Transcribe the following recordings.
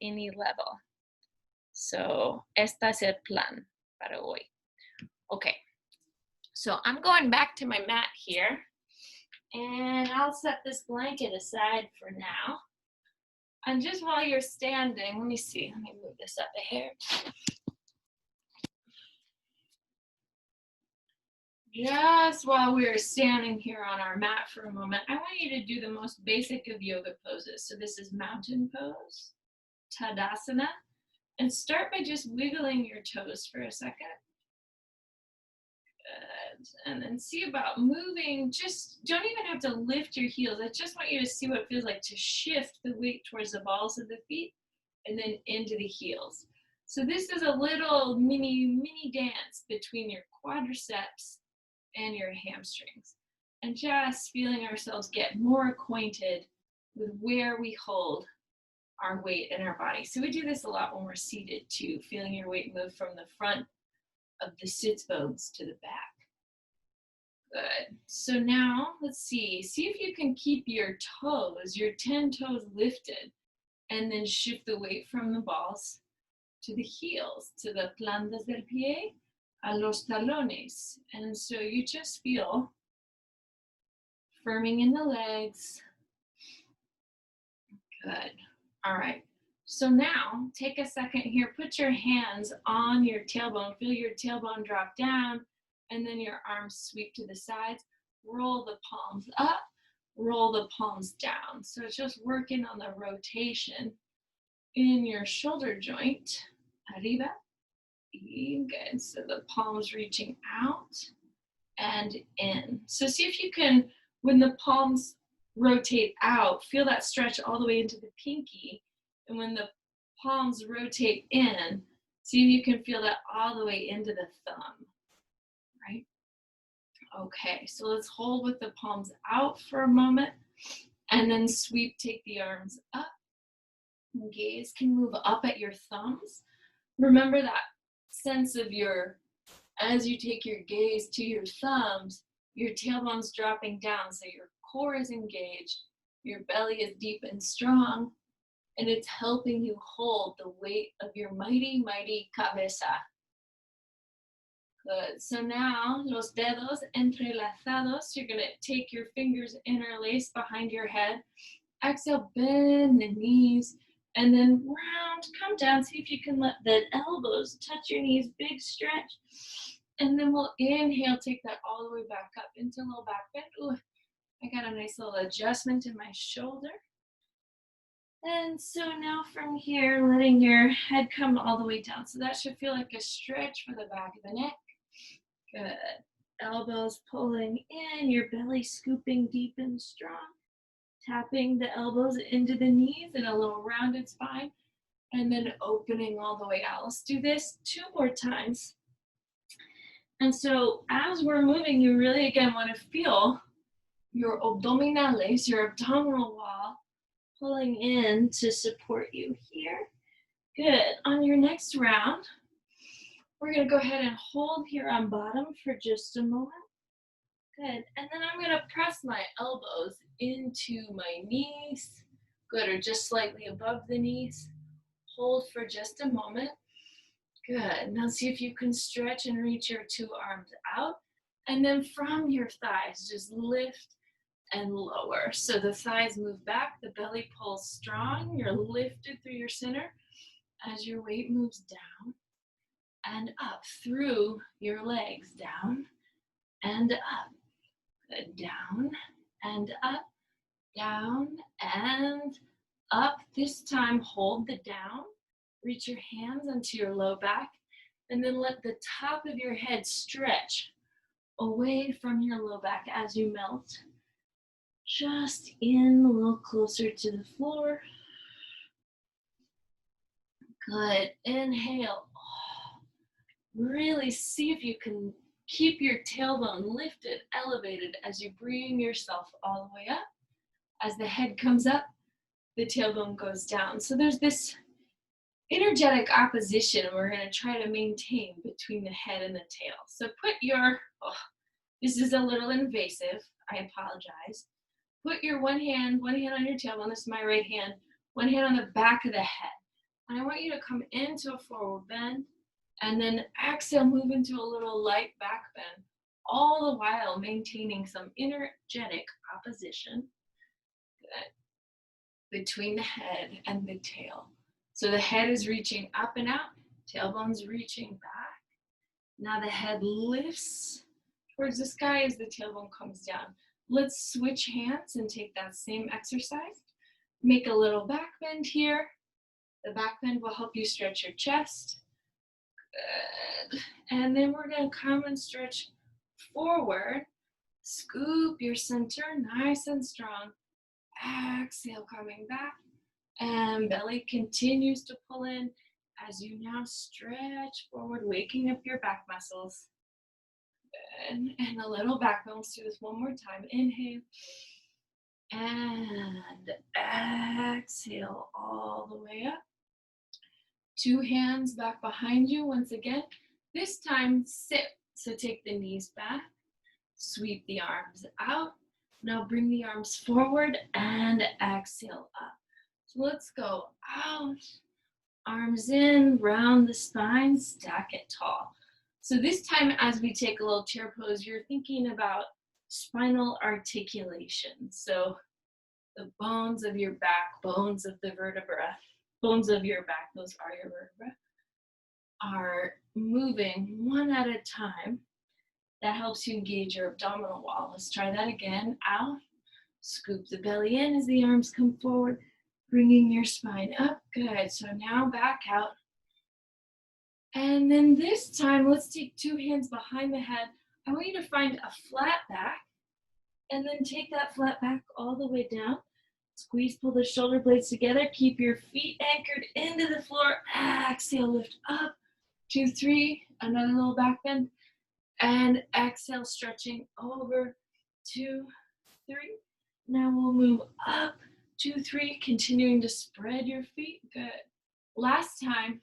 any level. So, este es el plan para hoy. Okay, so I'm going back to my mat here, and I'll set this blanket aside for now. And just while you're standing, let me move this up a hair. Just while we're standing here on our mat for a moment, I want you to do the most basic of yoga poses. So this is mountain pose, Tadasana, and start by just wiggling your toes for a second. Good. And then see about moving, just don't even have to lift your heels. I just want you to see what it feels like to shift the weight towards the balls of the feet and then into the heels. So this is a little mini dance between your quadriceps and your hamstrings, and just feeling ourselves get more acquainted with where we hold our weight in our body. So we do this a lot when we're seated too, feeling your weight move from the front of the sits bones to the back. Good. So now let's see if you can keep your toes, your 10 toes lifted, and then shift the weight from the balls to the heels, to the plantas del pie, a los talones. And so you just feel firming in the legs. Good. All right. So now take a second here, put your hands on your tailbone, feel your tailbone drop down, and then your arms sweep to the sides. Roll the palms up, roll the palms down. So it's just working on the rotation in your shoulder joint. Arriba. Good. So the palms reaching out and in. So see if you can, when the palms rotate out, feel that stretch all the way into the pinky. And when the palms rotate in, see if you can feel that all the way into the thumb, right? Okay, so let's hold with the palms out for a moment and then sweep, take the arms up. Gaze can move up at your thumbs. Remember that sense of as you take your gaze to your thumbs, your tailbone's dropping down, so your core is engaged, your belly is deep and strong, and it's helping you hold the weight of your mighty cabeza. Good. So now, los dedos entrelazados, you're gonna take your fingers interlaced behind your head. Exhale, bend the knees, and then round, come down. See if you can let the elbows touch your knees, big stretch. And then we'll inhale, take that all the way back up into low back bend. Ooh, I got a nice little adjustment in my shoulder. And so now from here, letting your head come all the way down. So that should feel like a stretch for the back of the neck. Good. Elbows pulling in, your belly scooping deep and strong. Tapping the elbows into the knees in a little rounded spine. And then opening all the way out. Let's do this 2 more times. And so as we're moving, you really, again, want to feel your abdominales, your abdominal wall, pulling in to support you here. Good. On your next round, we're going to go ahead and hold here on bottom for just a moment. Good. And then I'm going to press my elbows into my knees. Good. Or just slightly above the knees. Hold for just a moment. Good. Now see if you can stretch and reach your 2 arms out. And then from your thighs, just lift and lower. So the thighs move back, the belly pulls strong, you're lifted through your center as your weight moves down and up through your legs, down and up. Good. Down and up, down and up. This time hold the down, reach your hands onto your low back, and then let the top of your head stretch away from your low back as you melt. Just in a little closer to the floor. Good. Inhale. Really see if you can keep your tailbone lifted, elevated as you bring yourself all the way up. As the head comes up, the tailbone goes down. So there's this energetic opposition we're going to try to maintain between the head and the tail. So put your, this is a little invasive, I apologize. Put your one hand on your tailbone, this is my right hand, one hand on the back of the head. And I want you to come into a forward bend and then exhale, move into a little light back bend, all the while maintaining some energetic opposition. Good. Between the head and the tail. So the head is reaching up and out, tailbone's reaching back. Now the head lifts towards the sky as the tailbone comes down. Let's switch hands and take that same exercise. Make a little back bend here. The back bend will help you stretch your chest. Good. And then we're going to come and stretch forward. Scoop your center nice and strong. Exhale, coming back. And belly continues to pull in as you now stretch forward, waking up your back muscles. Good. And a little back bend. Let's do this one more time. Inhale. And exhale all the way up. Two hands back behind you once again. This time, sit. So take the knees back. Sweep the arms out. Now bring the arms forward and exhale up. So let's go out, arms in, round the spine, stack it tall. So this time as we take a little chair pose, you're thinking about spinal articulation. So the bones of your back, bones of the vertebra, bones of your back, those are your vertebrae, are moving one at a time. That helps you engage your abdominal wall. Let's try that again. Out, scoop the belly in as the arms come forward. Bringing your spine up, good. So now back out. And then this time, let's take two hands behind the head. I want you to find a flat back and then take that flat back all the way down. Squeeze, pull the shoulder blades together. Keep your feet anchored into the floor. Exhale, lift up. 2, 3, another little back bend. And exhale, stretching over. 2, 3. Now we'll move up. 2, 3, continuing to spread your feet. Good. Last time.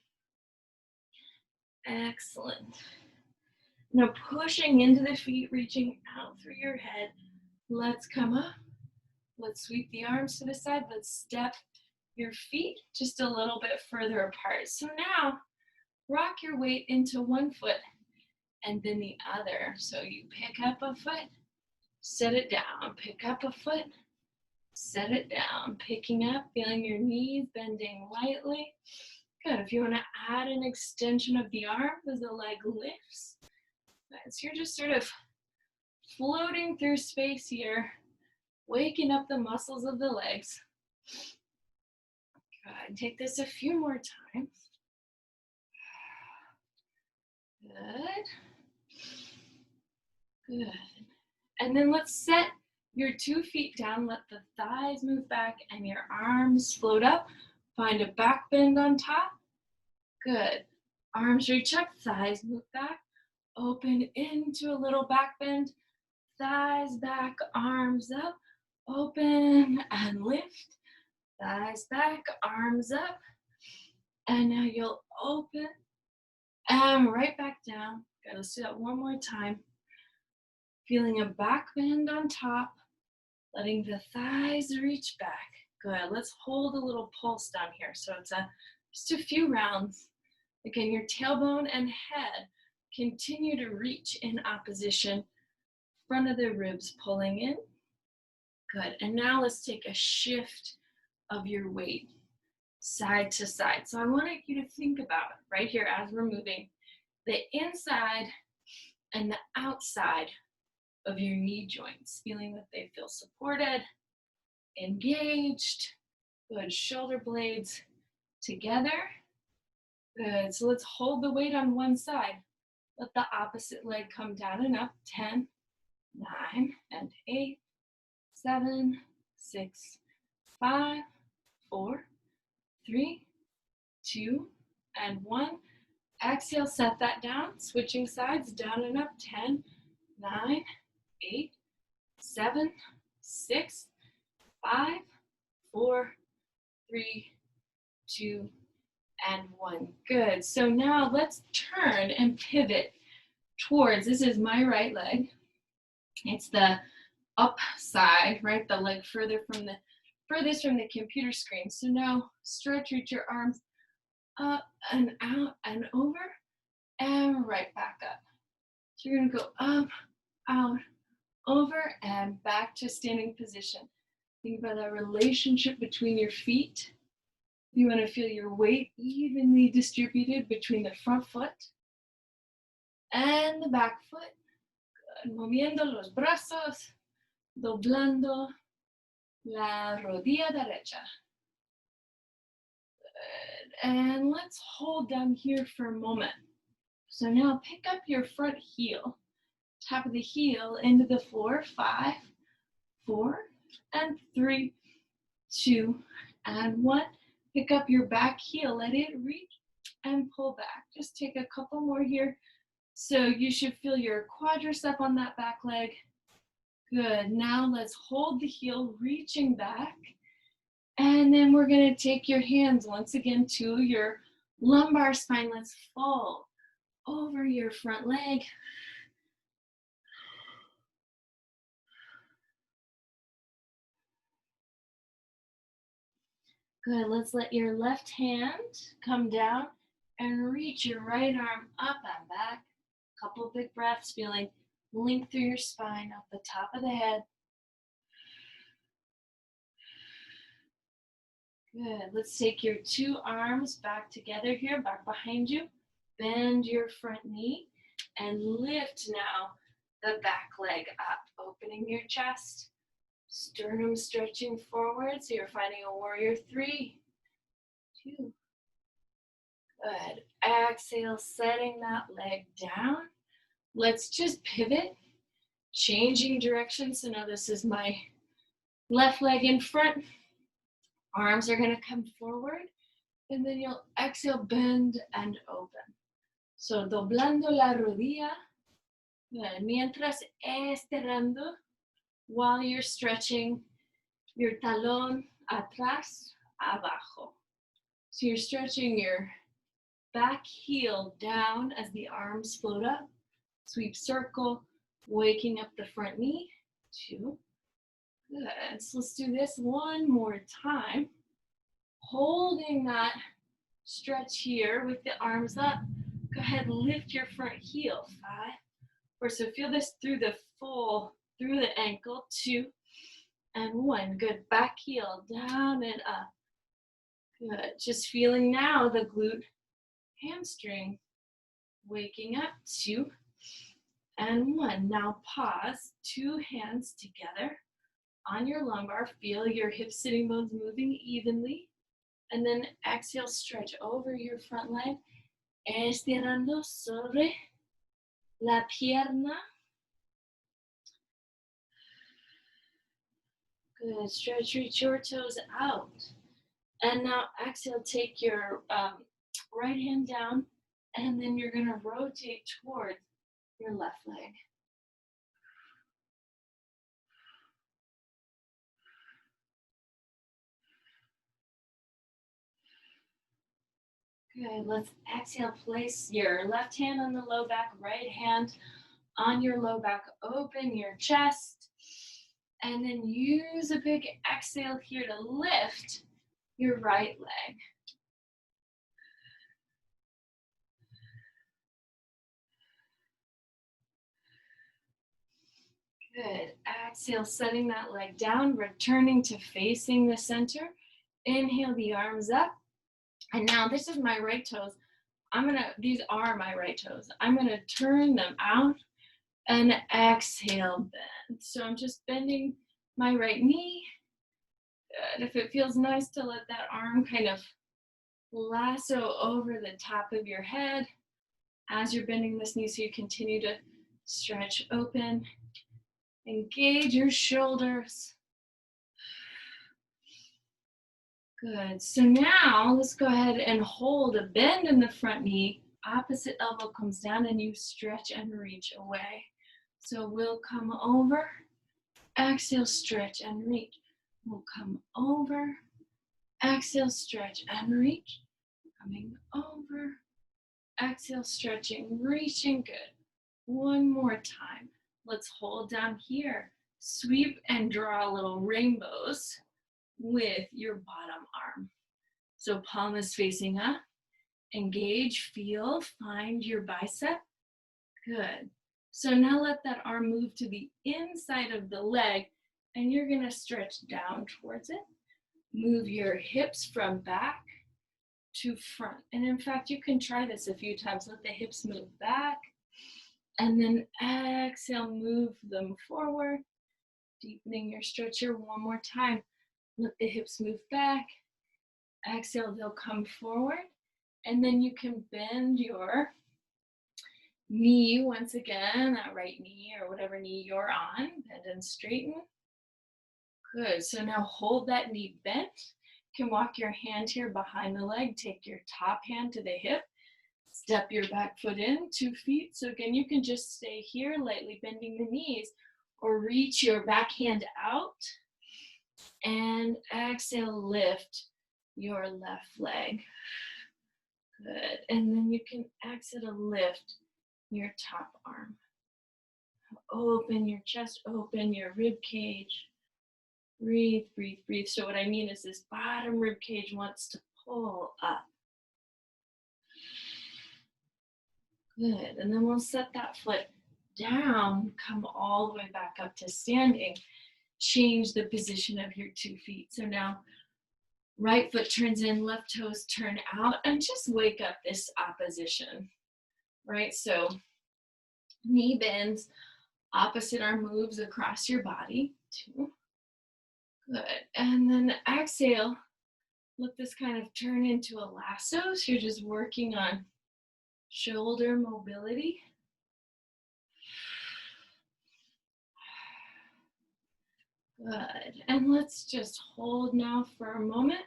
Excellent. Now pushing into the feet, reaching out through your head. Let's come up. Let's sweep the arms to the side. Let's step your feet just a little bit further apart. So now rock your weight into one foot and then the other. So you pick up a foot, set it down, pick up a foot, set it down, picking up, feeling your knees bending lightly. Good. If you want to add an extension of the arm as the leg lifts. Good. So you're just sort of floating through space here, waking up the muscles of the legs. Good. Take this a few more times. Good. Good. And then let's set your 2 feet down, let the thighs move back and your arms float up. Find a back bend on top. Good. Arms reach up, thighs move back. Open into a little back bend. Thighs back, arms up. Open and lift. Thighs back, arms up. And now you'll open and right back down. Good. Let's do that one more time. Feeling a back bend on top. Letting the thighs reach back. Good. Let's hold a little pulse down here. So it's just a few rounds. Again, your tailbone and head continue to reach in opposition. Front of the ribs pulling in. Good. And now let's take a shift of your weight side to side. So I want you to think about right here as we're moving the inside and the outside of your knee joints, feeling that they feel supported, engaged. Good. Shoulder blades together. Good. So let's hold the weight on one side. Let the opposite leg come down and up. 10, 9, and 8, 7, 6, 5, 4, 3, 2, and 1. Exhale, set that down. Switching sides, down and up. 10, 9, 8, 7, 6, 5, 4, 3, 2, and 1. Good. So now let's turn and pivot towards, this is my right leg. It's the up side, right? The leg furthest from the computer screen. So now stretch, reach your arms up and out and over, and right back up. So you're gonna go up, out, over, and back to standing position. Think about that relationship between your feet. You want to feel your weight evenly distributed between the front foot and the back foot. Good. Moviendo los brazos, doblando la rodilla derecha. Good. And let's hold down here for a moment. So now pick up your front heel, top of the heel into the floor. 5, 4, and 3, 2, and 1. Pick up your back heel, let it reach and pull back. Just take a couple more here. So you should feel your quadricep on that back leg. Good. Now let's hold the heel, reaching back. And then we're going to take your hands once again to your lumbar spine. Let's fold over your front leg. Good. Let's let your left hand come down and reach your right arm up and back. Couple big breaths, feeling length through your spine, up the top of the head. Good. Let's take your 2 arms back together here, back behind you. Bend your front knee and lift now the back leg up, opening your chest. Sternum stretching forward, so you're finding a warrior 3, 2. Good. Exhale, setting that leg down. Let's just pivot, changing direction. So now this is my left leg in front. Arms are going to come forward, and then you'll exhale, bend and open. So doblando la rodilla, mientras estirando, while you're stretching your talón atrás, abajo. So you're stretching your back heel down as the arms float up. Sweep circle, waking up the front knee. 2. Good. So let's do this one more time. Holding that stretch here with the arms up. Go ahead, lift your front heel. 5, 4. So feel this through the ankle. 2, and 1. Good. Back heel down and up. Good. Just feeling now the glute hamstring. Waking up. 2, and 1. Now pause. 2 hands together on your lumbar. Feel your hip sitting bones moving evenly. And then exhale, stretch over your front leg. Estirando sobre la pierna. Good. Stretch, reach your toes out. And now exhale, take your right hand down, and then you're going to rotate towards your left leg. Good. Let's exhale. Place your left hand on the low back, right hand on your low back. Open your chest. And then use a big exhale here to lift your right leg. Good. Exhale, setting that leg down, returning to facing the center. Inhale the arms up. And now this is my right toes. These are my right toes. I'm gonna turn them out and exhale, bend. So I'm just bending my right knee. Good. If it feels nice to let that arm kind of lasso over the top of your head as you're bending this knee, so you continue to stretch open. Engage your shoulders. Good. So now let's go ahead and hold a bend in the front knee. Opposite elbow comes down and you stretch and reach away. So we'll come over, exhale, stretch and reach. We'll come over, exhale, stretch and reach. Coming over, exhale, stretching, reaching. Good. One more time. Let's hold down here. Sweep and draw little rainbows with your bottom arm. So palm is facing up. Engage, feel, find your bicep. Good. So now let that arm move to the inside of the leg, and you're gonna stretch down towards it. Move your hips from back to front. And in fact, you can try this a few times. Let the hips move back, and then exhale, move them forward, deepening your stretch here one more time. Let the hips move back. Exhale, they'll come forward. And then you can bend your knee once again, that right knee or whatever knee you're on. Bend and straighten. Good. So now hold that knee bent. You can walk your hand here behind the leg. Take your top hand to the hip. Step your back foot in 2 feet. So again, you can just stay here, lightly bending the knees, or reach your back hand out. And exhale, lift your left leg. Good. And then you can exhale to lift your top arm. Open your chest, open your rib cage. Breathe, breathe, breathe. So what I mean is this bottom rib cage wants to pull up. Good. And then we'll set that foot down, come all the way back up to standing. Change the position of your 2 feet. So now right foot turns in, left toes turn out, and just wake up this opposition, right? So knee bends, opposite arm moves across your body. 2. Good. And then exhale, let this kind of turn into a lasso. So you're just working on shoulder mobility. Good. And let's just hold now for a moment.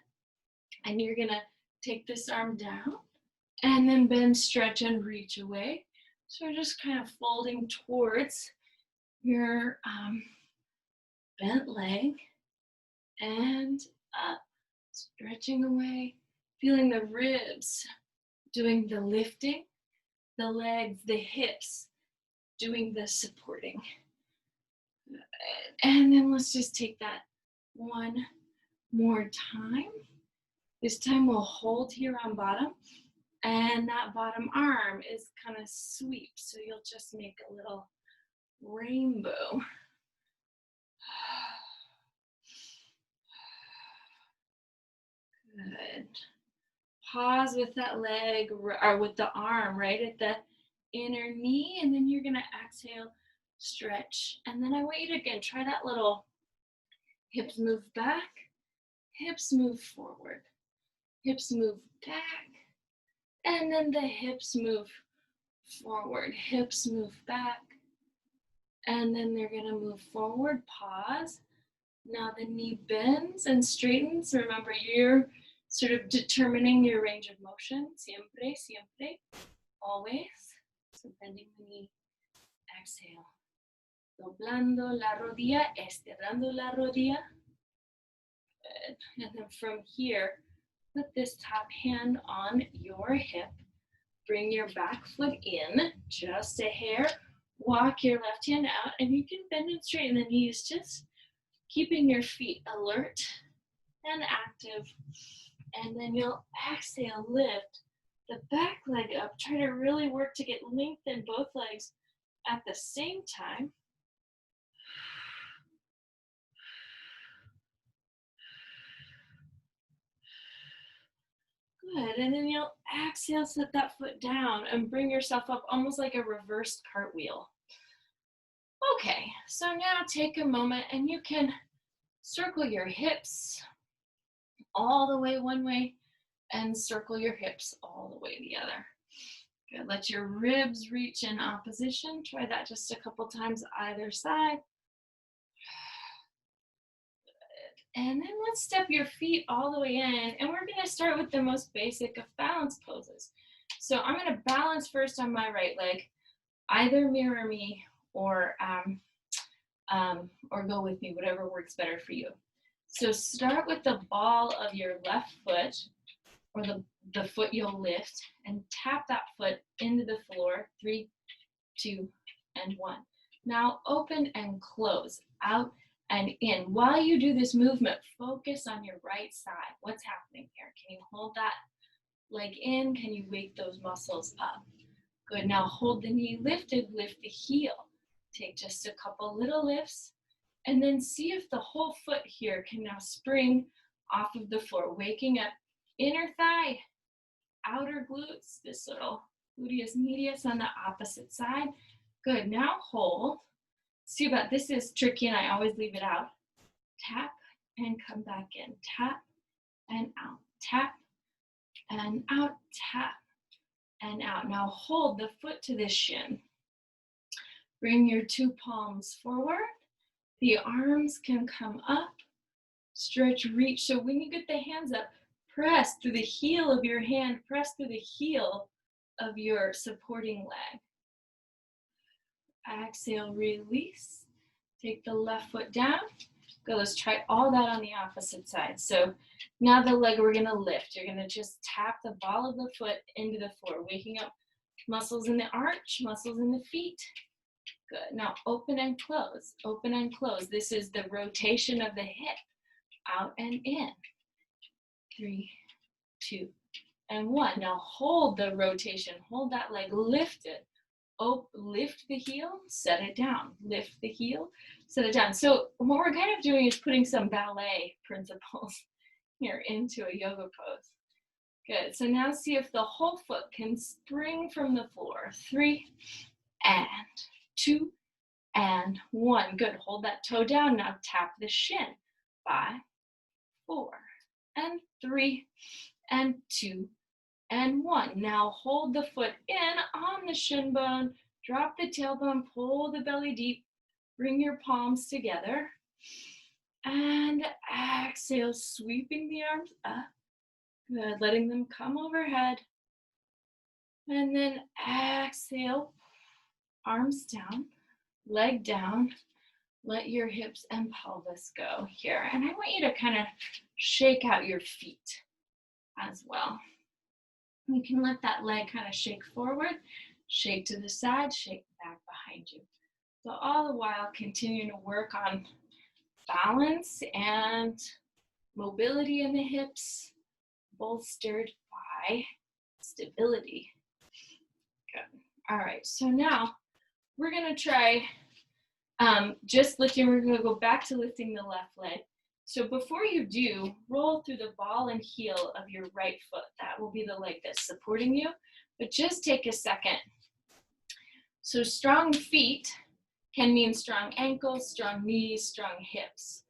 And you're gonna take this arm down and then bend, stretch, and reach away. So we're just kind of folding towards your bent leg and up, stretching away, feeling the ribs doing the lifting, the legs, the hips doing the supporting. And then let's just take that one more time. This time we'll hold here on bottom, and that bottom arm is kind of sweep, so you'll just make a little rainbow. Good. Pause with that leg, or with the arm right at the inner knee, and then you're gonna exhale, stretch, and then I want you to again try that little hips move back, hips move forward, hips move back, and then the hips move forward, hips move back, and then they're gonna move forward. Pause. Now the knee bends and straightens. Remember, you're sort of determining your range of motion. Siempre, siempre, always. So bending the knee, exhale. Doblando la rodilla, estirando la rodilla. Good. And then from here, put this top hand on your hip. Bring your back foot in, just a hair. Walk your left hand out, and you can bend and straighten the knees, just keeping your feet alert and active. And then you'll exhale, lift the back leg up. Try to really work to get length in both legs at the same time. Good. And then you'll exhale, set that foot down and bring yourself up almost like a reversed cartwheel. Okay, so now take a moment and you can circle your hips all the way one way and circle your hips all the way the other. Good. Let your ribs reach in opposition. Try that just a couple times either side. Good. And then let's step your feet all the way in, and we're going to start with the most basic of balance poses. So I'm going to balance first on my right leg. Either mirror me or go with me, whatever works better for you. So start with the ball of your left foot, or the foot you'll lift, and tap that foot into the floor. 3, 2, and 1. Now open and close, out and in. While you do this movement, focus on your right side. What's happening here? Can you hold that leg in. Can you wake those muscles up? Good, now hold the knee lifted, lift the heel. Take just a couple little lifts, and then see if the whole foot here can now spring off of the floor, waking up inner thigh, outer glutes, this little gluteus medius on the opposite side. Good, now hold. See about this is tricky and I always leave it out. Tap and come back in, tap and out, tap and out, tap and out. Now hold the foot to the shin. Bring your two palms forward. The arms can come up, stretch, reach. So when you get the hands up, press through the heel of your hand, press through the heel of your supporting leg. Exhale, release. Take the left foot down. Go, let's try all that on the opposite side. So now the leg we're gonna lift. You're gonna just tap the ball of the foot into the floor, waking up muscles in the arch, muscles in the feet. Good, now open and close, open and close. This is the rotation of the hip, out and in. 3, 2, and 1. Now hold the rotation, hold that leg lifted. Lift the heel, set it down. Lift the heel, set it down. So what we're kind of doing is putting some ballet principles here into a yoga pose. Good, so now see if the whole foot can spring from the floor. 3, and 2, and 1. Good, hold that toe down. Now tap the shin. 5, 4, and 3, and 2, and 1. Now hold the foot in on the shin bone, drop the tailbone, pull the belly deep, bring your palms together, and exhale, sweeping the arms up. Good, letting them come overhead. And then exhale, arms down, leg down. Let your hips and pelvis go here. And I want you to kind of shake out your feet as well. You can let that leg kind of shake forward, shake to the side, shake back behind you. So all the while continuing to work on balance and mobility in the hips, bolstered by stability. Good. All right, so now we're gonna try just lifting. We're gonna go back to lifting the left leg. So before you do, roll through the ball and heel of your right foot. That will be the leg that's supporting you, but just take a second. So strong feet can mean strong ankles, strong knees, strong hips,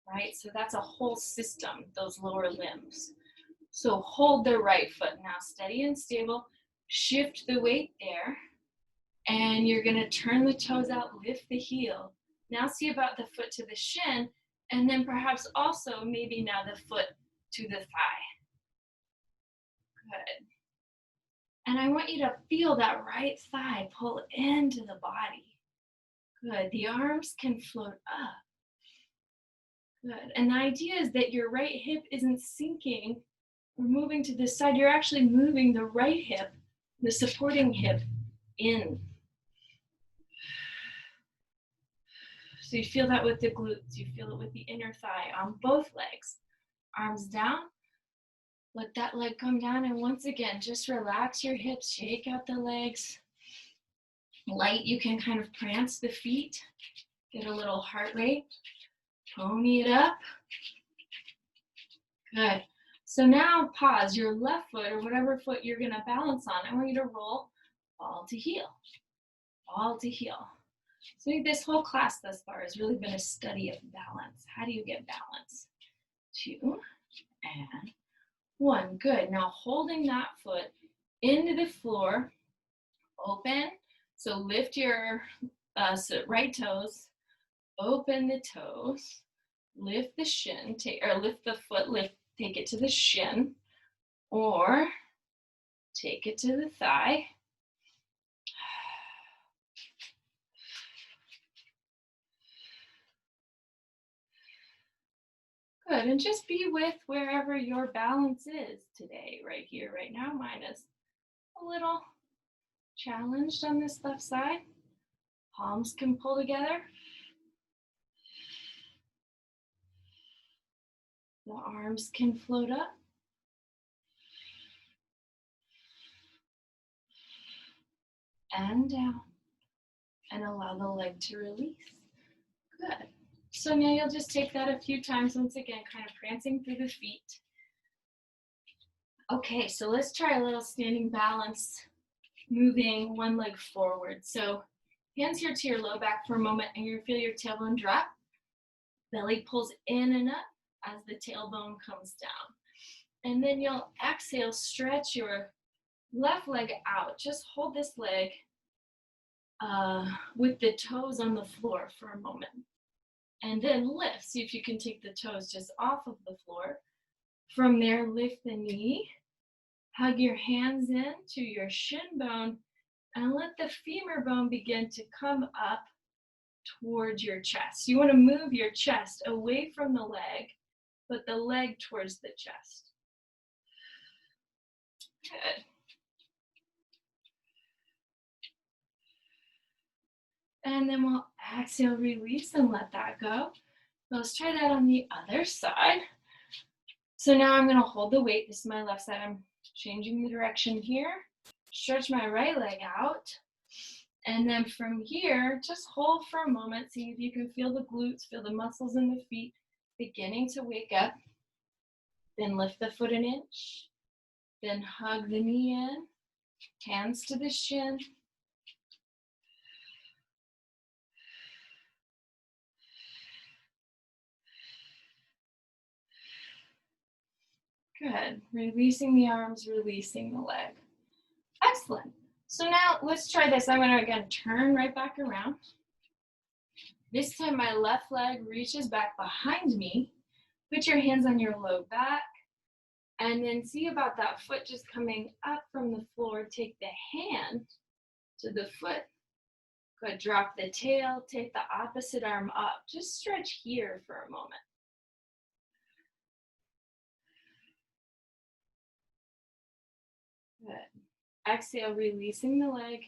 right? So that's a whole system, those lower limbs. So hold the right foot now, steady and stable. Shift the weight there, and you're gonna turn the toes out, lift the heel. Now see about the foot to the shin, and then perhaps also maybe now the foot to the thigh. Good. And I want you to feel that right thigh pull into the body. Good. The arms can float up. Good. And the idea is that your right hip isn't sinking or moving to this side. You're actually moving the right hip, the supporting hip, in. So you feel that with the glutes, you feel it with the inner thigh on both legs. Arms down, let that leg come down, and once again, just relax your hips, shake out the legs. Light, you can kind of prance the feet, get a little heart rate, pony it up. Good. So now pause your left foot or whatever foot you're gonna balance on. I want you to roll ball to heel, ball to heel. So this whole class thus far has really been a study of balance. How do you get balance? 2 and 1. Good. Now holding that foot into the floor, open. So lift your right toes, open the toes, lift the shin, lift the foot, take it to the shin, or take it to the thigh. Good, and just be with wherever your balance is today, right here, right now. Mine is a little challenged on this left side. Palms can pull together. The arms can float up. and down, and allow the leg to release. Good. So now you'll just take that a few times, once again, kind of prancing through the feet. Okay, so let's try a little standing balance, moving one leg forward. So hands here to your low back for a moment, and you feel your tailbone drop. Belly pulls in and up as the tailbone comes down. And then you'll exhale, stretch your left leg out. Just hold this leg with the toes on the floor for a moment. And then lift. See if you can take the toes just off of the floor. From there, lift the knee. Hug your hands in to your shin bone and let the femur bone begin to come up towards your chest. You want to move your chest away from the leg, but the leg towards the chest. Good. And then we'll exhale, release, and let that go. Let's try that on the other side. So now I'm going to hold the weight. This is my left side. I'm changing the direction here. Stretch my right leg out. And then from here, just hold for a moment. See if you can feel the glutes, feel the muscles in the feet beginning to wake up. Then lift the foot an inch. Then hug the knee in. Hands to the shin. Good. Releasing the arms, releasing the leg. Excellent. So now let's try this. I'm going to again turn right back around. This time my left leg reaches back behind me. Put your hands on your low back. And then see about that foot just coming up from the floor. Take the hand to the foot. Good. Drop the tail. Take the opposite arm up. Just stretch here for a moment. Good. Exhale, releasing the leg.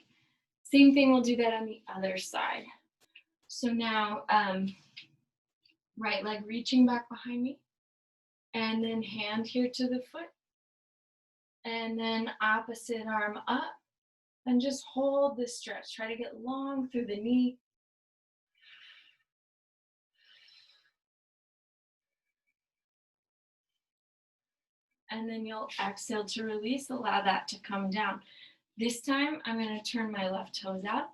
Same thing, we'll do that on the other side. So now, right leg reaching back behind me. And then hand here to the foot. And then opposite arm up. And just hold this stretch. Try to get long through the knee. And then you'll exhale to release. Allow that to come down. This time, I'm going to turn my left toes out.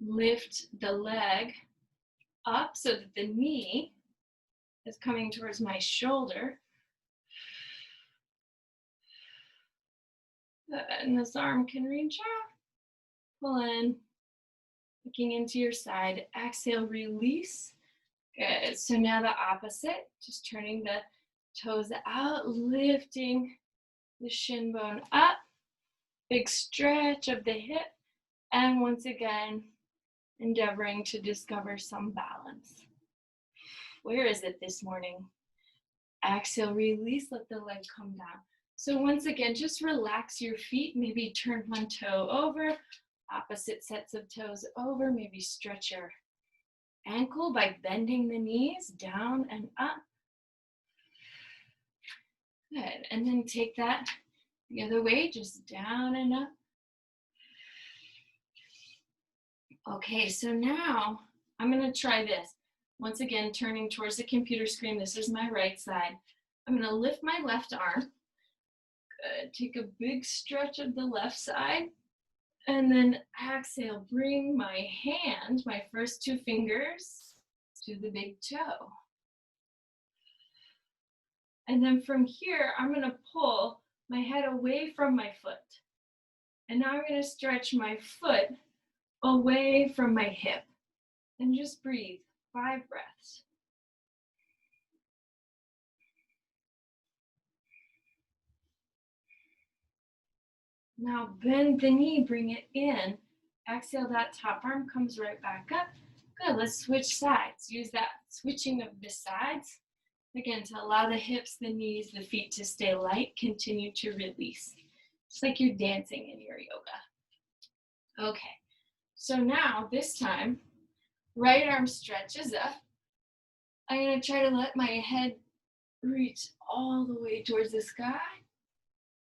Lift the leg up so that the knee is coming towards my shoulder. Good. And this arm can reach out. Pull in. Looking into your side. Exhale, release. Good. So now the opposite. Just turning the toes out, lifting the shin bone up. Big stretch of the hip. And once again, endeavoring to discover some balance. Where is it this morning? Exhale, release, let the leg come down. So once again, just relax your feet. Maybe turn one toe over, opposite sets of toes over. Maybe stretch your ankle by bending the knees down and up. Good. And then take that the other way, just down and up. Okay, so now I'm going to try this. Once again, turning towards the computer screen. This is my right side. I'm going to lift my left arm. Good. Take a big stretch of the left side. And then exhale, bring my hand, my first two fingers, to the big toe. And then from here, I'm going to pull my head away from my foot. And now I'm going to stretch my foot away from my hip. And just breathe. 5 breaths. Now bend the knee, bring it in. Exhale, that top arm comes right back up. Good, let's switch sides. Use that switching of the sides. Again, to allow the hips, the knees, the feet to stay light, continue to release. It's like you're dancing in your yoga. Okay, so now this time, right arm stretches up. I'm going to try to let my head reach all the way towards the sky.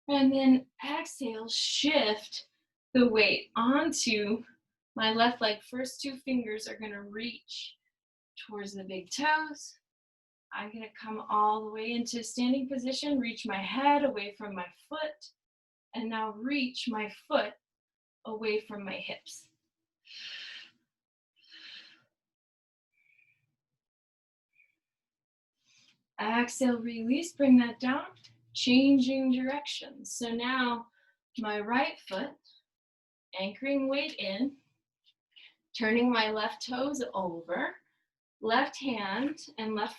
And then exhale, shift the weight onto my left leg. First two fingers are gonna reach towards the big toes. I'm gonna come all the way into standing position, reach my head away from my foot, and now reach my foot away from my hips. Exhale, release, bring that down, changing directions. So now my right foot, anchoring weight in, turning my left toes over, left hand and left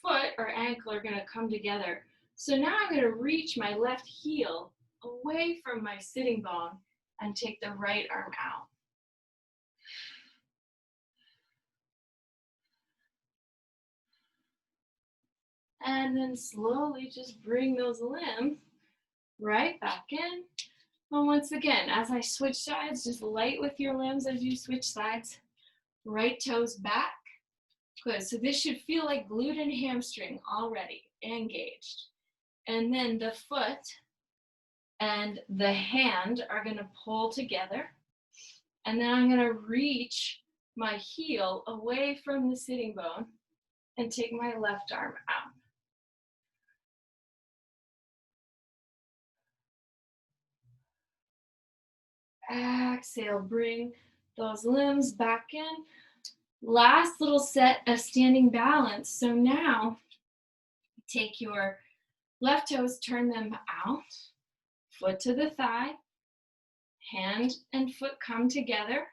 foot or ankle are gonna come together. So now I'm gonna reach my left heel away from my sitting bone and take the right arm out. And then slowly just bring those limbs right back in. And once again, as I switch sides, just light with your limbs as you switch sides. Right toes back. Good. So this should feel like glute and hamstring already engaged. And then the foot and the hand are going to pull together. And then I'm going to reach my heel away from the sitting bone and take my left arm out. Exhale, bring those limbs back in. Last little set of standing balance. So now take your left toes, turn them out, foot to the thigh, hand and foot come together.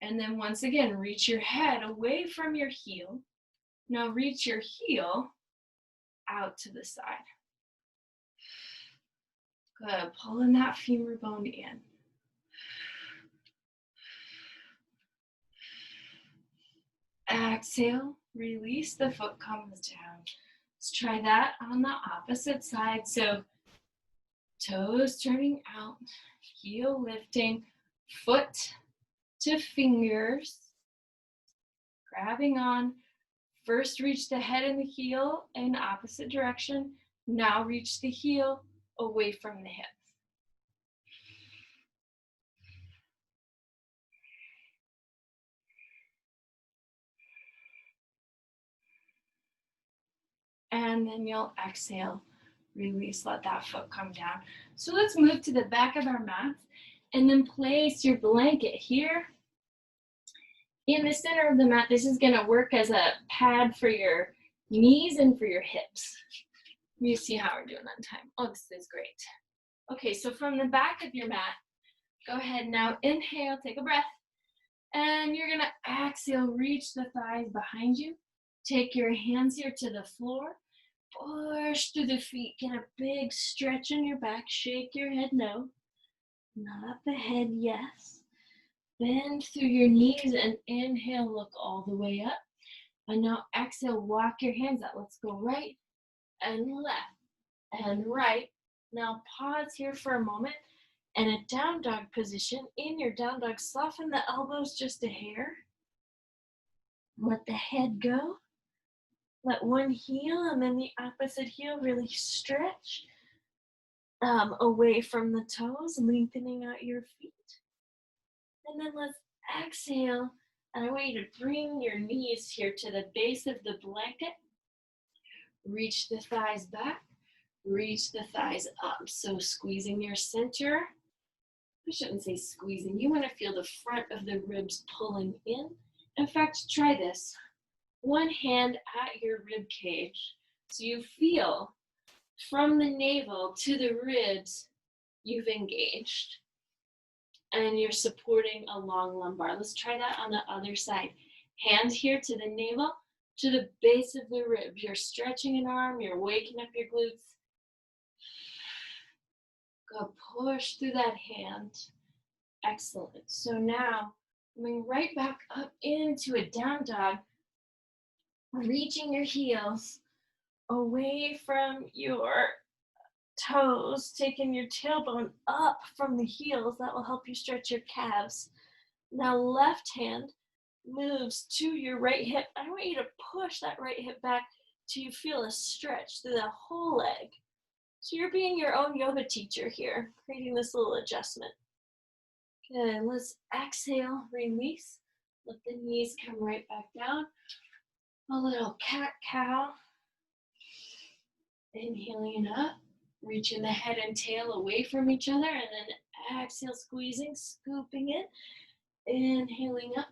And then once again, reach your head away from your heel. Now reach your heel out to the side. Good, pulling that femur bone in. Exhale, release, the foot comes down. Let's try that on the opposite side. So toes turning out, heel lifting, foot to fingers, grabbing on. First reach the head and the heel in opposite direction. Now reach the heel away from the hip. And then you'll exhale, release, let that foot come down. So let's move to the back of our mats and then place your blanket here in the center of the mat. This is gonna work as a pad for your knees and for your hips. You see how we're doing on time. Oh, this is great. Okay, so from the back of your mat, go ahead now, inhale, take a breath. And you're gonna exhale, reach the thighs behind you. Take your hands here to the floor. Push through the feet, get a big stretch in your back. Shake your head no. Nod the head yes. Bend through your knees and inhale, look all the way up. And now exhale, walk your hands out. Let's go right and left and right. Now pause here for a moment. And a down dog position. In your down dog, soften the elbows just a hair. Let the head go. Let one heel and then the opposite heel really stretch away from the toes, lengthening out your feet. And then let's exhale. And I want you to bring your knees here to the base of the blanket. Reach the thighs back. Reach the thighs up. So squeezing your center. I shouldn't say squeezing. You want to feel the front of the ribs pulling in. In fact, try this. One hand at your rib cage. So you feel from the navel to the ribs, you've engaged. And you're supporting a long lumbar. Let's try that on the other side. Hand here to the navel, to the base of the ribs. You're stretching an arm, you're waking up your glutes. Go push through that hand. Excellent. So now, coming right back up into a down dog, reaching your heels away from your toes, taking your tailbone up from the heels. That will help you stretch your calves. Now left hand moves to your right hip. I want you to push that right hip back till you feel a stretch through the whole leg. So you're being your own yoga teacher here, creating this little adjustment. Good, let's exhale, release. Let the knees come right back down. A little cat-cow. Inhaling up, reaching the head and tail away from each other, and then exhale, squeezing, scooping it. Inhaling up,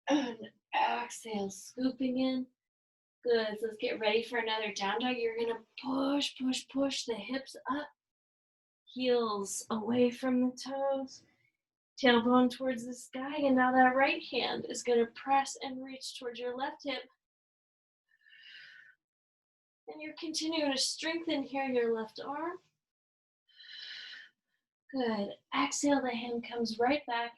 and exhale, scooping in. Good, so let's get ready for another down dog. You're gonna push, push, push the hips up, heels away from the toes, tailbone towards the sky, and now that right hand is gonna press and reach towards your left hip. And you're continuing to strengthen here your left arm. Good. Exhale, the hand comes right back.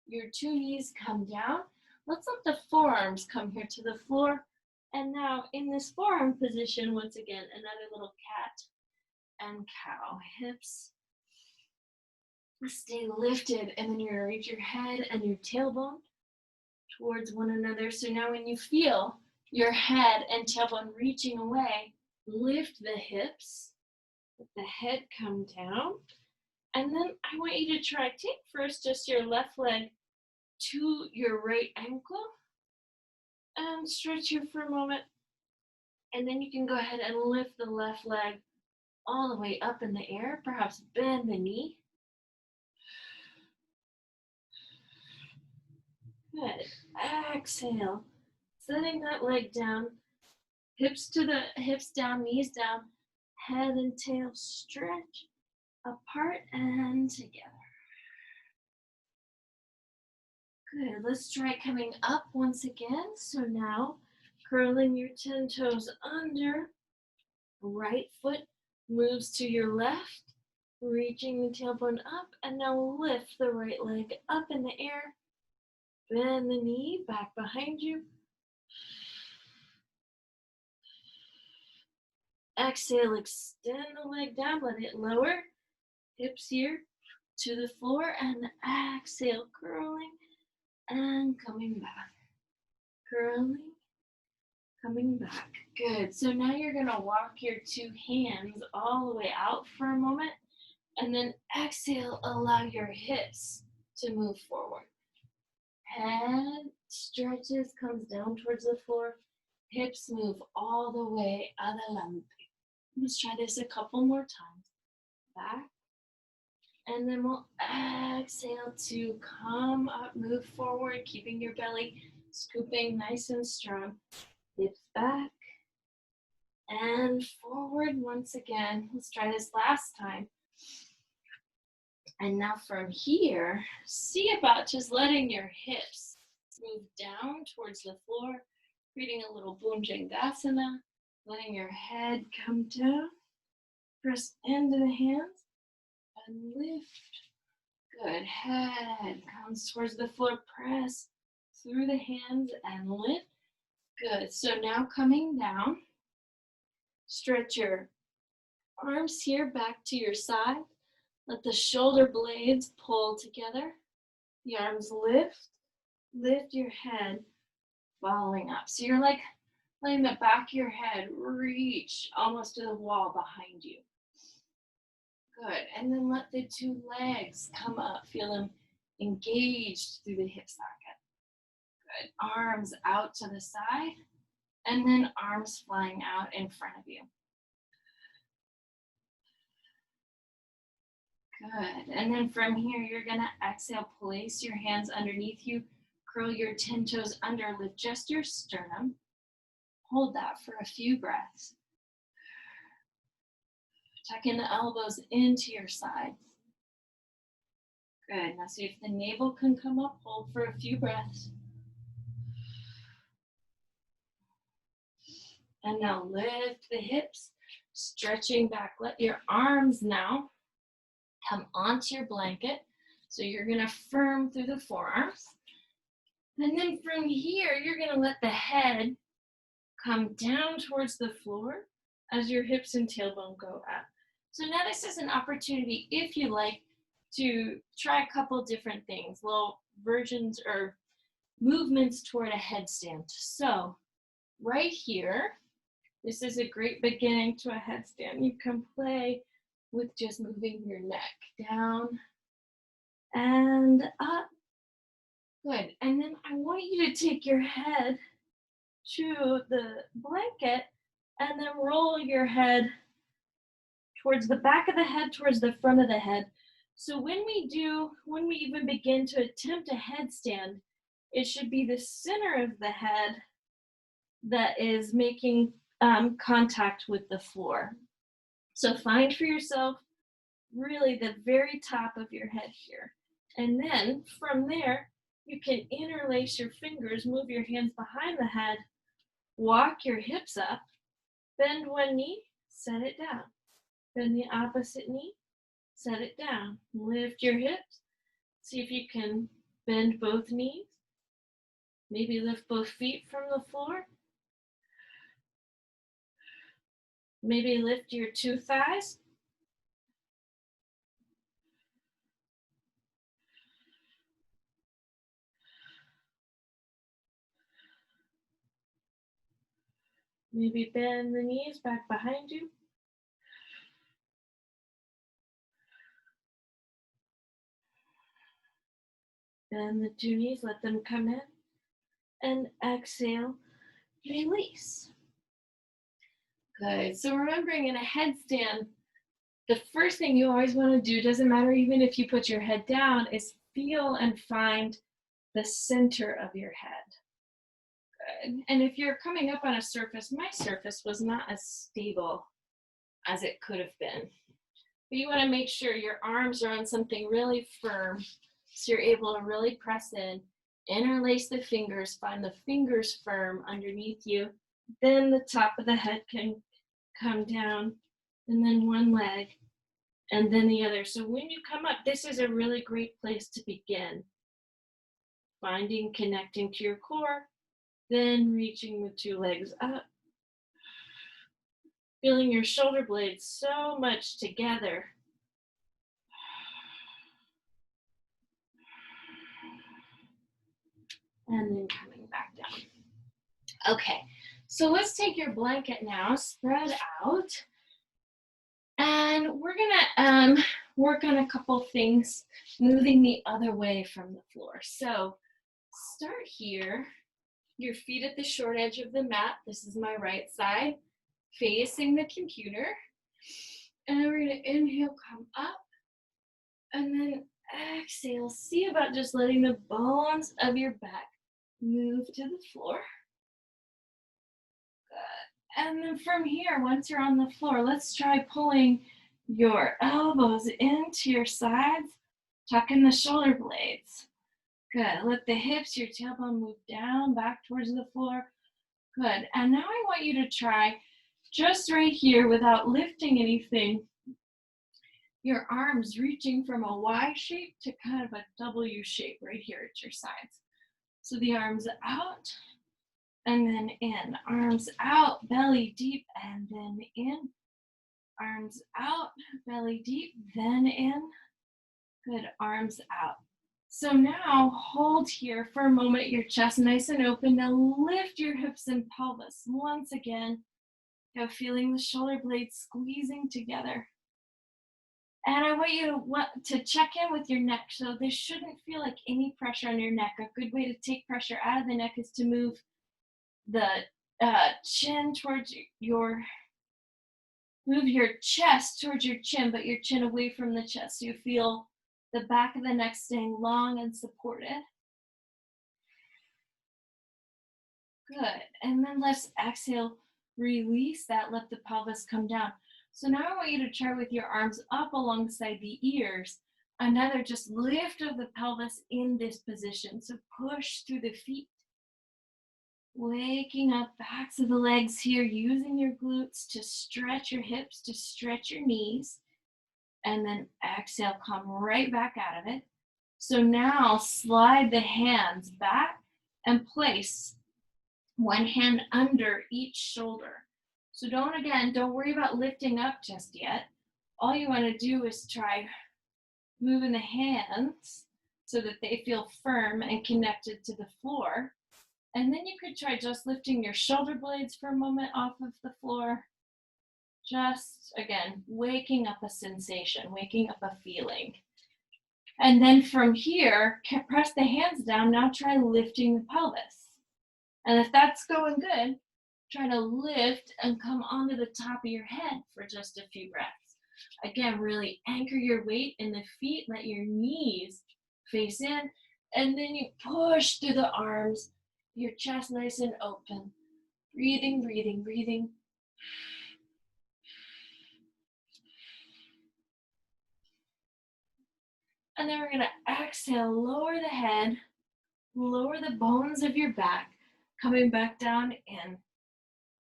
Your two knees come down. Let's let the forearms come here to the floor. And now in this forearm position, once again, another little cat and cow. Hips stay lifted, and then you're gonna reach your head and your tailbone towards one another. So now when you feel your head and tailbone reaching away, lift the hips, let the head come down. And then I want you to try, take first just your left leg to your right ankle and stretch here for a moment. And then you can go ahead and lift the left leg all the way up in the air, perhaps bend the knee. Good. Exhale, setting that leg down, hips down, knees down, head and tail stretch apart and together. Good, let's try coming up once again. So now, curling your 10 toes under, right foot moves to your left, reaching the tailbone up, and now lift the right leg up in the air, bend the knee back behind you. Exhale, extend the leg down, let it lower, hips here to the floor, and exhale, curling and coming back. Curling, coming back. Good. So now you're going to walk your two hands all the way out for a moment, and then exhale, allow your hips to move forward. Head stretches, comes down towards the floor. Hips move all the way adelante. Let's try this a couple more times. Back. And then we'll exhale to come up, move forward, keeping your belly scooping nice and strong. Hips back and forward once again. Let's try this last time. And now from here, see about just letting your hips move down towards the floor, creating a little Bhujangasana, letting your head come down, press into the hands, and lift. Good, head comes towards the floor, press through the hands and lift. Good, so now coming down, stretch your arms here back to your side. Let the shoulder blades pull together. The arms lift your head, following up. So you're like letting the back of your head reach almost to the wall behind you. Good, and then let the two legs come up. Feel them engaged through the hip socket. Good, arms out to the side, and then arms flying out in front of you. Good, and then from here, you're gonna exhale, place your hands underneath you, curl your 10 toes under, lift just your sternum. Hold that for a few breaths. Tucking the elbows into your sides. Good, now see if the navel can come up, hold for a few breaths. And now lift the hips, stretching back. Let your arms now come onto your blanket. So you're gonna firm through the forearms. And then from here, you're gonna let the head come down towards the floor as your hips and tailbone go up. So now this is an opportunity, if you like, to try a couple different things, little versions or movements toward a headstand. So right here, this is a great beginning to a headstand. You can play with just moving your neck down and up. Good. And then I want you to take your head to the blanket and then roll your head towards the back of the head, towards the front of the head. So when we even begin to attempt a headstand, it should be the center of the head that is making contact with the floor. So find for yourself really the very top of your head here. And then from there, you can interlace your fingers, move your hands behind the head, walk your hips up, bend one knee, set it down. Bend the opposite knee, set it down. Lift your hips. See if you can bend both knees. Maybe lift both feet from the floor. Maybe lift your two thighs. Maybe bend the knees back behind you. Bend the two knees, let them come in. And exhale, release. Good. So remembering in a headstand, the first thing you always want to do, doesn't matter even if you put your head down, is feel and find the center of your head. Good. And if you're coming up on a surface, my surface was not as stable as it could have been. But you want to make sure your arms are on something really firm so you're able to really press in, interlace the fingers, find the fingers firm underneath you. Then the top of the head can come down, and then one leg, and then the other. So when you come up, this is a really great place to begin. Finding, connecting to your core, then reaching the two legs up. Feeling your shoulder blades so much together. And then coming back down. Okay, so let's take your blanket now, spread out. And we're gonna work on a couple things, moving the other way from the floor. So start here, your feet at the short edge of the mat. This is my right side, facing the computer. And then we're gonna inhale, come up, and then exhale. See about just letting the bones of your back move to the floor. Good. And then from here, once you're on the floor, let's try pulling your elbows into your sides, tucking the shoulder blades. Good. Let the hips, your tailbone move down, back towards the floor. Good. And now I want you to try just right here without lifting anything, your arms reaching from a Y shape to kind of a W shape right here at your sides. So the arms out and then in. Arms out, belly deep, and then in. Arms out, belly deep, then in. Good, arms out. So now hold here for a moment, your chest nice and open. Now lift your hips and pelvis once again. Now feeling the shoulder blades squeezing together. And I want you to check in with your neck. So this shouldn't feel like any pressure on your neck. A good way to take pressure out of the neck is to move the chin towards move your chest towards your chin, but your chin away from the chest. So you feel the back of the neck staying long and supported. Good. And then let's exhale, release that, let the pelvis come down. So now I want you to try with your arms up alongside the ears. Another just lift of the pelvis in this position. So push through the feet. Waking up backs of the legs here, using your glutes to stretch your hips, to stretch your knees. And then exhale, come right back out of it. So now slide the hands back and place one hand under each shoulder. So don't worry about lifting up just yet. All you want to do is try moving the hands so that they feel firm and connected to the floor. And then you could try just lifting your shoulder blades for a moment off of the floor. Just, again, waking up a sensation, waking up a feeling. And then from here, press the hands down. Now try lifting the pelvis. And if that's going good, try to lift and come onto the top of your head for just a few breaths. Again, really anchor your weight in the feet. Let your knees face in. And then you push through the arms, your chest nice and open. Breathing, breathing, breathing. And then we're going to exhale, lower the head, lower the bones of your back, coming back down in.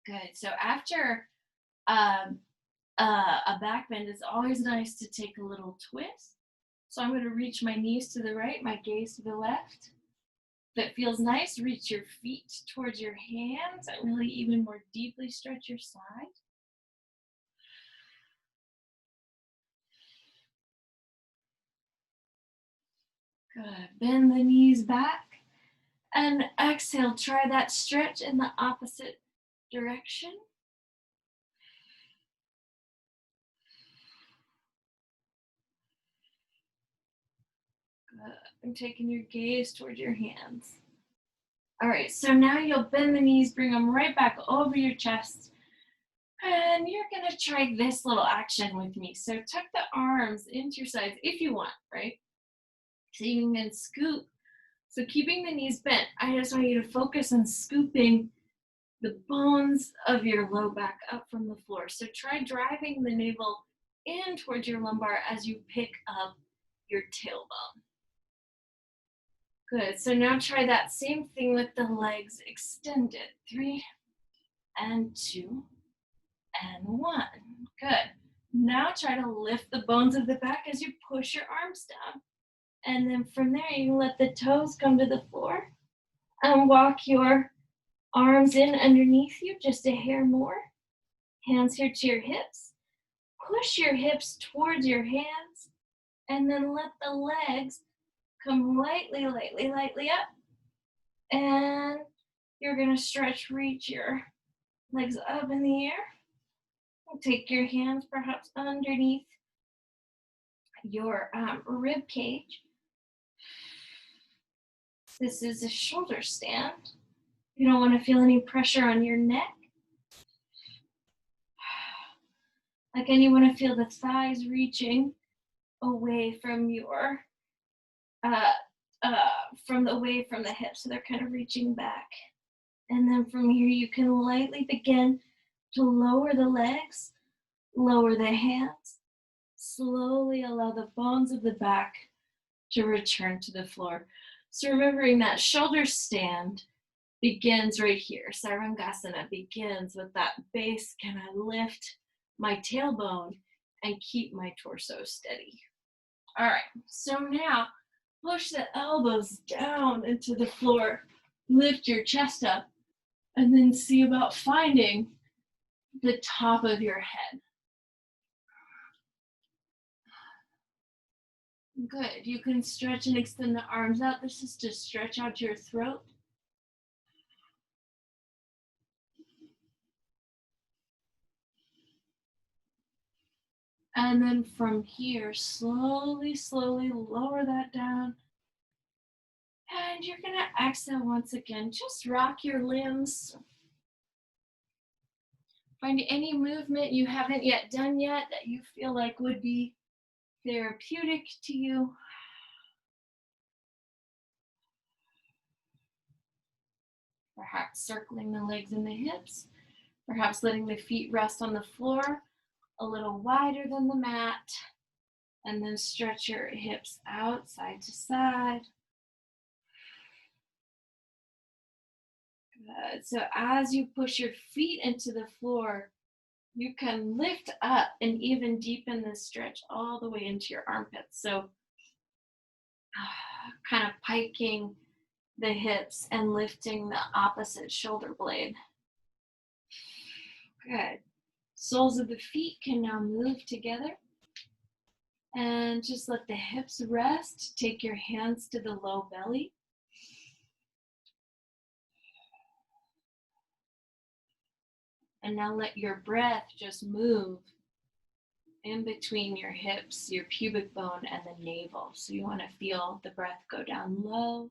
Good. So after a back bend, it's always nice to take a little twist. So I'm going to reach my knees to the right, my gaze to the left. If it feels nice, reach your feet towards your hands and really even more deeply stretch your side. Good. Bend the knees back. And exhale, try that stretch in the opposite direction. Good. And taking your gaze towards your hands. All right, so now you'll bend the knees, bring them right back over your chest. And you're gonna try this little action with me. So tuck the arms into your sides if you want, right? So you can then scoop. So keeping the knees bent, I just want you to focus on scooping the bones of your low back up from the floor. So try driving the navel in towards your lumbar as you pick up your tailbone. Good, so now try that same thing with the legs extended. 3 and 2 and 1. Good. Now try to lift the bones of the back as you push your arms down. And then from there, you can let the toes come to the floor and walk your arms in underneath you, just a hair more. Hands here to your hips. Push your hips towards your hands, and then let the legs come lightly, lightly, lightly up. And you're gonna stretch, reach your legs up in the air. Take your hands perhaps underneath your rib cage. This is a shoulder stand. You don't want to feel any pressure on your neck. Again, you want to feel the thighs reaching away from your, away from the hips, so they're kind of reaching back. And then from here, you can lightly begin to lower the legs, lower the hands, slowly allow the bones of the back to return to the floor. So remembering that shoulder stand begins right here. Sarangasana begins with that base. Can I lift my tailbone and keep my torso steady? All right, so now push the elbows down into the floor, lift your chest up, and then see about finding the top of your head. Good. You can stretch and extend the arms out. This is to stretch out your throat. And then from here, slowly, slowly lower that down. And you're going to exhale once again. Just rock your limbs. Find any movement you haven't yet done yet that you feel like would be therapeutic to you. Perhaps circling the legs and the hips. Perhaps letting the feet rest on the floor a little wider than the mat. And then stretch your hips out side to side. Good. So as you push your feet into the floor, you can lift up and even deepen the stretch all the way into your armpits. So kind of piking the hips and lifting the opposite shoulder blade. Good. Soles of the feet can now move together. And just let the hips rest. Take your hands to the low belly. And now let your breath just move in between your hips, your pubic bone, and the navel. So you want to feel the breath go down low.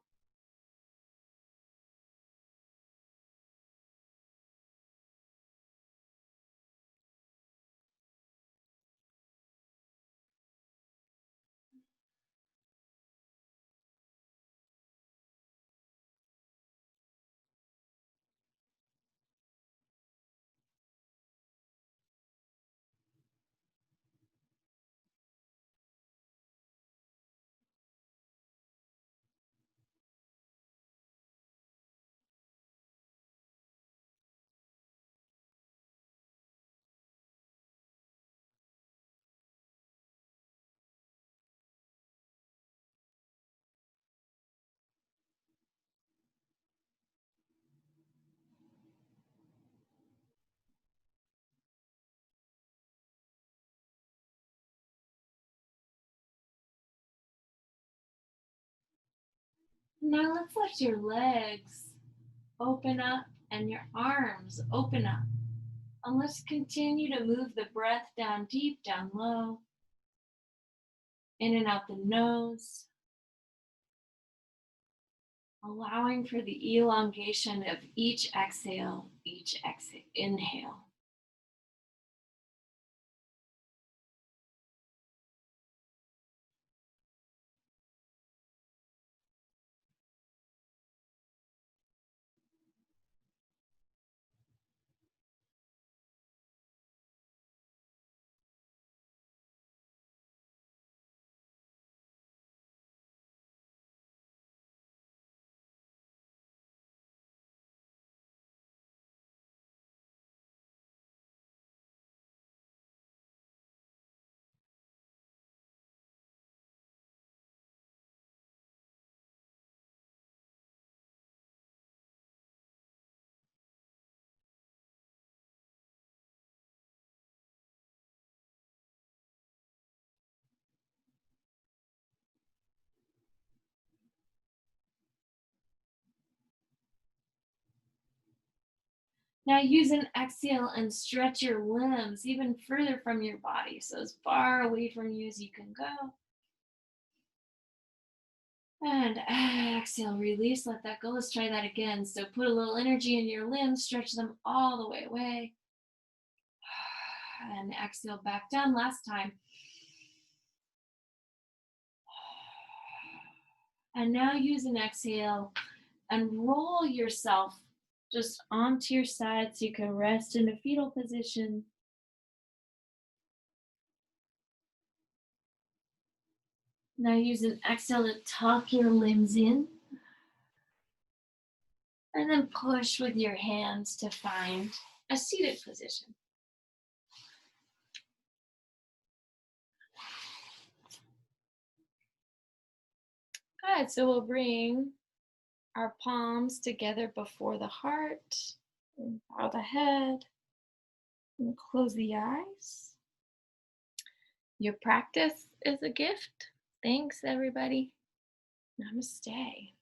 Now let's let your legs open up and your arms open up. And let's continue to move the breath down deep, down low, in and out the nose, allowing for the elongation of each exhale, inhale. Now use an exhale and stretch your limbs even further from your body, so as far away from you as you can go. And exhale, release, let that go. Let's try that again. So put a little energy in your limbs, stretch them all the way away. And exhale back down. Last time. And now use an exhale and roll yourself just onto your side so you can rest in a fetal position. Now use an exhale to tuck your limbs in. And then push with your hands to find a seated position. Good. So we'll bring our palms together before the heart, and bow the head, and close the eyes. Your practice is a gift. Thanks, everybody. Namaste.